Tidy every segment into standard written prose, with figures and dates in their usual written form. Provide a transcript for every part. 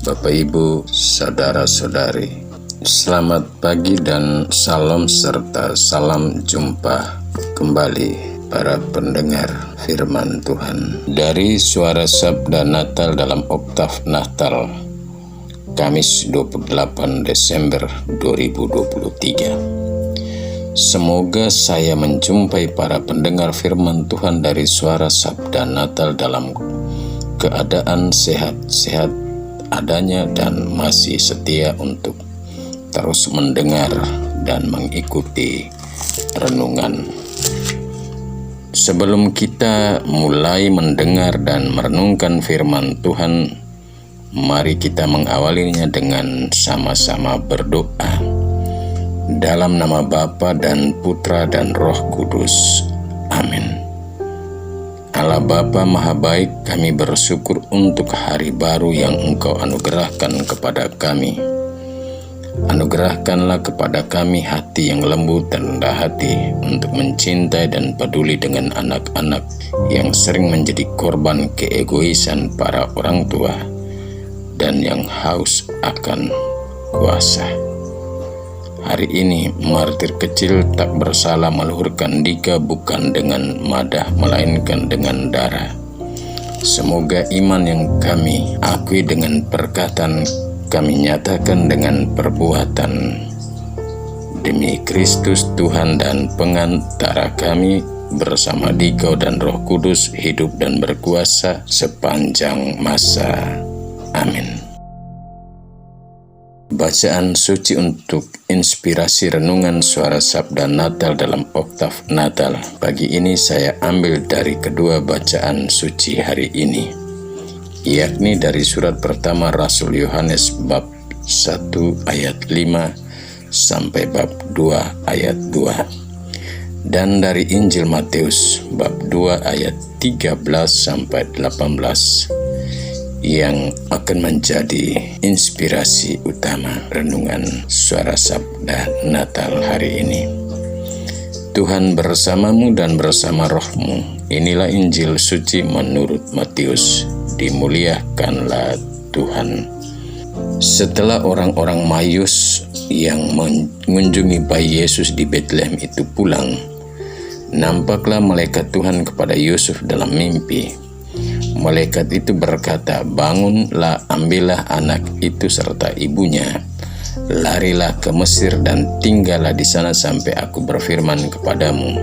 Bapak Ibu, saudara-saudari, selamat pagi dan salam serta salam jumpa kembali para pendengar firman Tuhan dari Suara Sabda Natal dalam Oktav Natal Kamis 28 Desember 2023. Semoga saya menjumpai para pendengar firman Tuhan dari Suara Sabda Natal dalam keadaan sehat-sehat adanya dan masih setia untuk terus mendengar dan mengikuti renungan. Sebelum kita mulai mendengar dan merenungkan firman Tuhan, mari kita mengawalinya dengan sama-sama berdoa. Dalam nama Bapa dan Putra dan Roh Kudus. Amin. Allah Bapa Maha Baik, kami bersyukur untuk hari baru yang Engkau anugerahkan kepada kami. Anugerahkanlah kepada kami hati yang lembut dan rendah hati untuk mencintai dan peduli dengan anak-anak yang sering menjadi korban keegoisan para orang tua dan yang haus akan kuasa. Hari ini martir kecil tak bersalah meluhurkan dika bukan dengan madah melainkan dengan darah. Semoga iman yang kami akui dengan perkataan kami nyatakan dengan perbuatan. Demi Kristus Tuhan dan pengantara kami bersama Dikau dan Roh Kudus hidup dan berkuasa sepanjang masa. Amin. Bacaan suci untuk inspirasi renungan Suara Sabda Natal dalam Oktav Natal. Pagi ini saya ambil dari kedua bacaan suci hari ini, yakni dari surat pertama Rasul Yohanes bab 1 ayat 5 sampai bab 2 ayat 2, dan dari Injil Matius bab 2 ayat 13 sampai 18 yang akan menjadi inspirasi utama renungan Suara Sabda Natal hari ini. Tuhan bersamamu dan bersama rohmu. Inilah Injil suci menurut Matius. Dimuliakanlah Tuhan. Setelah orang-orang Mayus yang mengunjungi bayi Yesus di Betlehem itu pulang, nampaklah malaikat Tuhan kepada Yusuf dalam mimpi. Malaikat itu berkata, "Bangunlah, ambillah anak itu serta ibunya, larilah ke Mesir dan tinggallah di sana sampai aku berfirman kepadamu,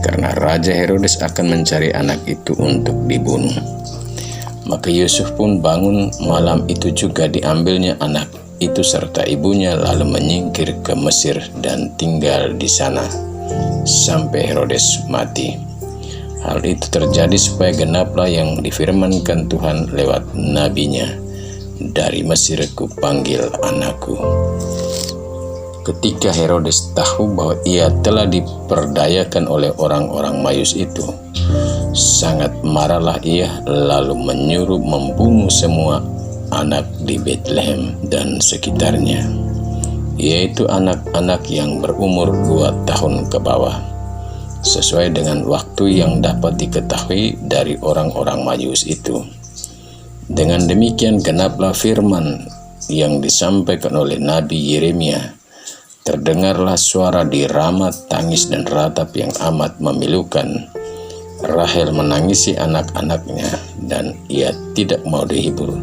karena Raja Herodes akan mencari anak itu untuk dibunuh." Maka Yusuf pun bangun malam itu juga, diambilnya anak itu serta ibunya lalu menyingkir ke Mesir dan tinggal di sana sampai Herodes mati. Hal itu terjadi supaya genaplah yang difirmankan Tuhan lewat nabinya, "Dari Mesir kupanggil anakku." Ketika Herodes tahu bahwa ia telah diperdayakan oleh orang-orang Mayus itu, sangat marahlah ia, lalu menyuruh membunuh semua anak di Betlehem dan sekitarnya, yaitu anak-anak yang berumur 2 tahun ke bawah, sesuai dengan waktu yang dapat diketahui dari orang-orang Mayus itu. Dengan demikian genaplah firman yang disampaikan oleh Nabi Yeremia. Terdengarlah suara di Rama, tangis dan ratap yang amat memilukan. Rahel menangisi anak-anaknya dan ia tidak mau dihibur,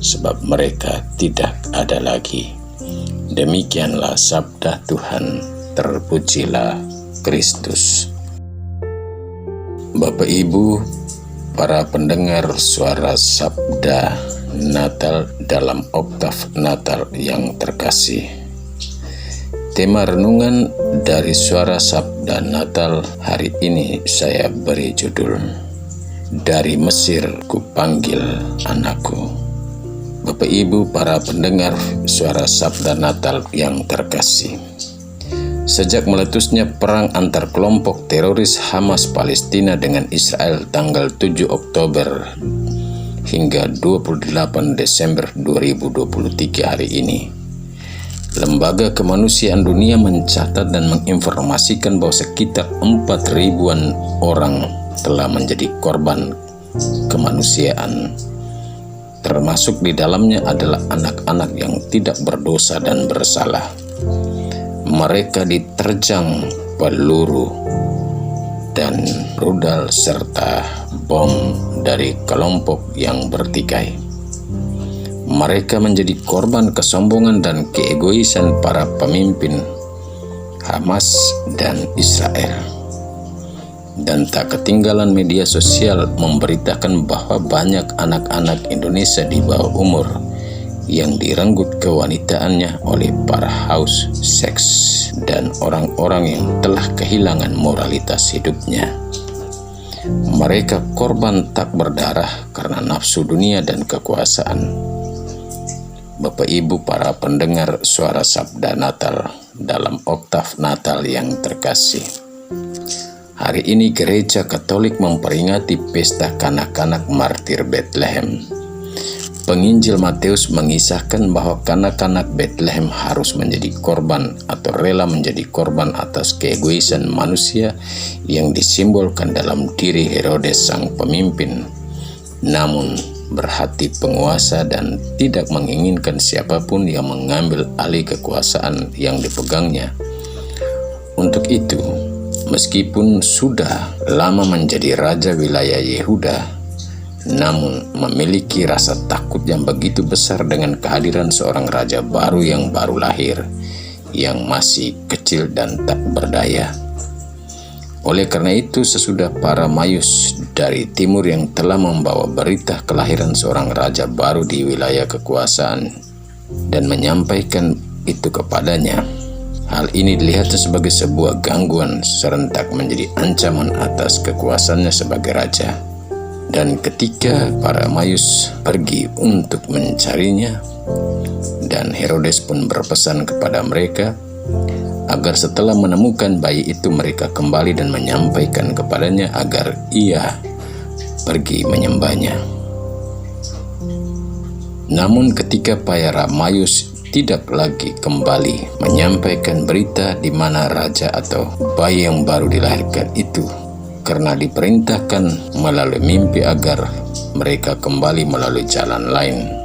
sebab mereka tidak ada lagi. Demikianlah sabda Tuhan. Terpujilah Kristus. Bapak Ibu, para pendengar Suara Sabda Natal dalam Oktav Natal yang terkasih. Tema renungan dari Suara Sabda Natal hari ini saya beri judul, "Dari Mesir kupanggil anakku." Bapak Ibu, para pendengar Suara Sabda Natal yang terkasih. Sejak meletusnya perang antar kelompok teroris Hamas Palestina dengan Israel tanggal 7 Oktober hingga 28 Desember 2023 hari ini, Lembaga Kemanusiaan Dunia mencatat dan menginformasikan bahwa sekitar 4.000-an orang telah menjadi korban kemanusiaan termasuk di dalamnya adalah anak-anak yang tidak berdosa dan bersalah. Mereka diterjang peluru dan rudal serta bom dari kelompok yang bertikai. Mereka menjadi korban kesombongan dan keegoisan para pemimpin Hamas dan Israel. Dan tak ketinggalan media sosial memberitakan bahwa banyak anak-anak Indonesia di bawah umur yang direnggut kewanitaannya oleh para haus seks dan orang-orang yang telah kehilangan moralitas hidupnya. Mereka korban tak berdarah karena nafsu dunia dan kekuasaan. Bapak Ibu para pendengar suara Sabda Natal dalam oktav Natal yang terkasih, hari ini Gereja Katolik memperingati pesta kanak-kanak martir Bethlehem. Penginjil Matius mengisahkan bahwa kanak-kanak Bethlehem harus menjadi korban atau rela menjadi korban atas keegoisan manusia yang disimbolkan dalam diri Herodes sang pemimpin, namun berhati penguasa dan tidak menginginkan siapapun yang mengambil alih kekuasaan yang dipegangnya. Untuk itu, meskipun sudah lama menjadi raja wilayah Yehuda, namun memiliki rasa takut yang begitu besar dengan kehadiran seorang raja baru yang baru lahir, yang masih kecil dan tak berdaya. Oleh karena itu, sesudah para mayus dari timur yang telah membawa berita kelahiran seorang raja baru di wilayah kekuasaan dan menyampaikan itu kepadanya, hal ini dilihat sebagai sebuah gangguan serentak menjadi ancaman atas kekuasaannya sebagai raja. Dan ketika para mayus pergi untuk mencarinya, dan Herodes pun berpesan kepada mereka agar setelah menemukan bayi itu mereka kembali dan menyampaikan kepadanya agar ia pergi menyembahnya. Namun ketika para mayus tidak lagi kembali menyampaikan berita di mana raja atau bayi yang baru dilahirkan itu, karena diperintahkan melalui mimpi agar mereka kembali melalui jalan lain.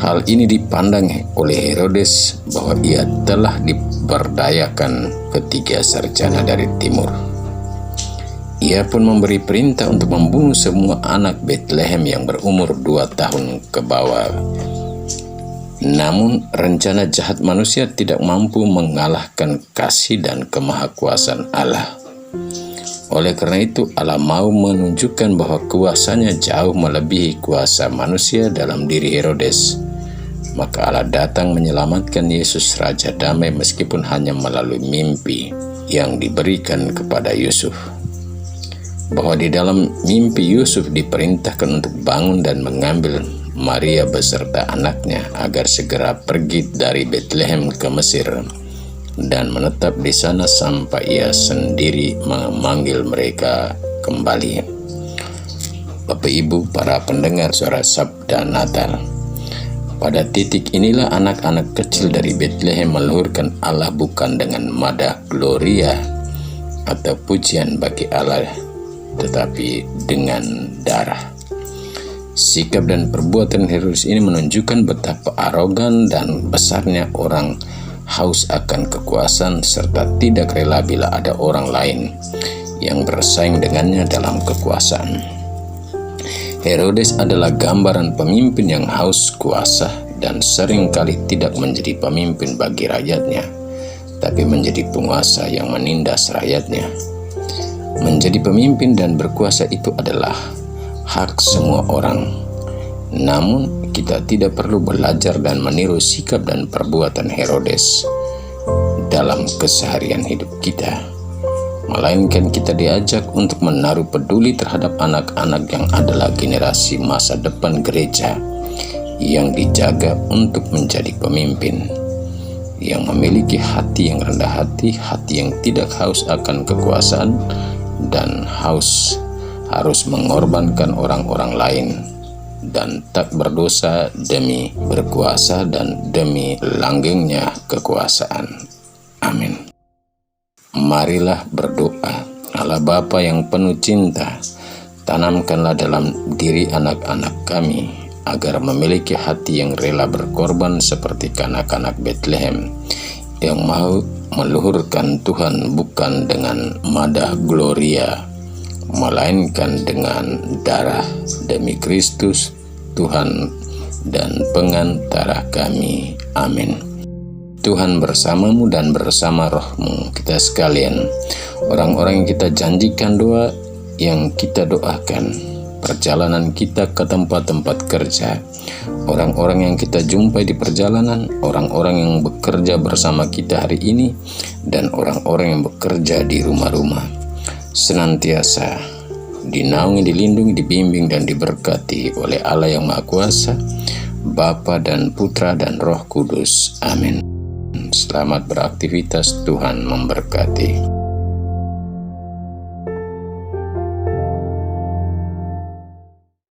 Hal ini dipandang oleh Herodes bahwa ia telah diberdayakan ketiga sarjana dari timur. Ia pun memberi perintah untuk membunuh semua anak Bethlehem yang berumur 2 tahun ke bawah. Namun rencana jahat manusia tidak mampu mengalahkan kasih dan kemahakuasaan Allah. Oleh karena itu, Allah mau menunjukkan bahwa kuasanya jauh melebihi kuasa manusia dalam diri Herodes. Maka Allah datang menyelamatkan Yesus Raja Damai meskipun hanya melalui mimpi yang diberikan kepada Yusuf. Bahwa di dalam mimpi Yusuf diperintahkan untuk bangun dan mengambil Maria beserta anaknya agar segera pergi dari Bethlehem ke Mesir dan menetap di sana sampai ia sendiri memanggil mereka kembali. Bapak Ibu para pendengar suara Sabda Natal, pada titik inilah anak-anak kecil dari Bethlehem meluhurkan Allah bukan dengan madah gloria atau pujian bagi Allah, tetapi dengan darah. Sikap dan perbuatan Herodes ini menunjukkan betapa arogan dan besarnya orang haus akan kekuasaan serta tidak rela bila ada orang lain yang bersaing dengannya dalam kekuasaan. Herodes adalah gambaran pemimpin yang haus kuasa dan seringkali tidak menjadi pemimpin bagi rakyatnya, tapi menjadi penguasa yang menindas rakyatnya. Menjadi pemimpin dan berkuasa itu adalah hak semua orang. Namun kita tidak perlu belajar dan meniru sikap dan perbuatan Herodes dalam keseharian hidup kita, melainkan kita diajak untuk menaruh peduli terhadap anak-anak yang adalah generasi masa depan gereja yang dijaga untuk menjadi pemimpin, yang memiliki hati yang rendah hati, hati yang tidak haus akan kekuasaan dan harus mengorbankan orang-orang lain, dan tak berdosa demi berkuasa dan demi langgengnya kekuasaan. Amin. Marilah berdoa. Allah Bapa yang penuh cinta, tanamkanlah dalam diri anak-anak kami agar memiliki hati yang rela berkorban seperti kanak-kanak Bethlehem, yang mau meluhurkan Tuhan bukan dengan madah gloria, melainkan dengan darah demi Kristus Tuhan dan pengantara kami. Amin. Tuhan bersamamu dan bersama rohmu. Kita sekalian, orang-orang yang kita janjikan doa, yang kita doakan, perjalanan kita ke tempat-tempat kerja, orang-orang yang kita jumpai di perjalanan, orang-orang yang bekerja bersama kita hari ini, dan orang-orang yang bekerja di rumah-rumah, senantiasa dinaungi, dilindungi, dibimbing, dan diberkati oleh Allah yang Maha Kuasa, Bapa dan Putra dan Roh Kudus. Amin. Selamat beraktivitas, Tuhan memberkati.